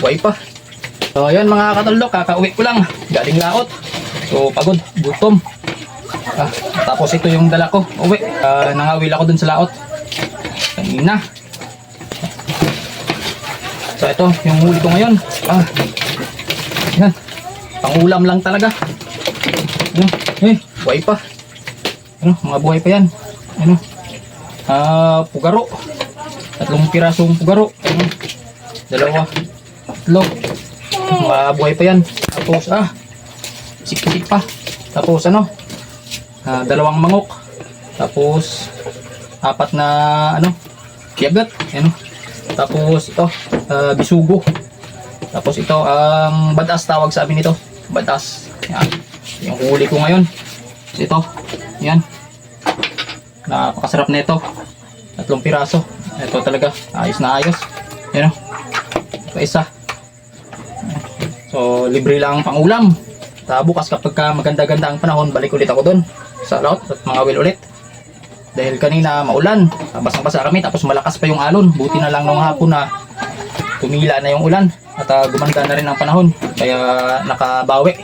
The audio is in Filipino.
buhay pa. So ayun mga kataldok, kakauwi ko lang galing laot. So pagod, gutom. Tapos ito yung dala ko uwi. Nangawil ako dun sa laot kanina. So ito yung huli ko ngayon. Yan, pangulam lang talaga. Ano, buhay pa. Ano, mga buhay pa yan. Ano, pugaro. 3 pirasong pugaro. Ano, 2, 3. Mga buhay pa yan. Tapos sikit pa. Tapos ano, 2 mangok. Tapos 4 na kiagat. Ano, tapos ito bisugo. Tapos ito ang badas, tawag sa amin ito, badas. Yan, yung huli ko ngayon. Ito, yan, napakasarap na ito. 3 piraso. Ito talaga ayos na ayos. Yan, ito isa. So libre lang ang pangulam. Bukas kapag maganda-ganda ang panahon, balik ulit ako doon sa laot at mga will ulit. Dahil kanina maulan, basang-basa kami, tapos malakas pa yung alon. Buti na lang nung hapon na tumila na yung ulan at gumanda na rin ang panahon, kaya nakabawi.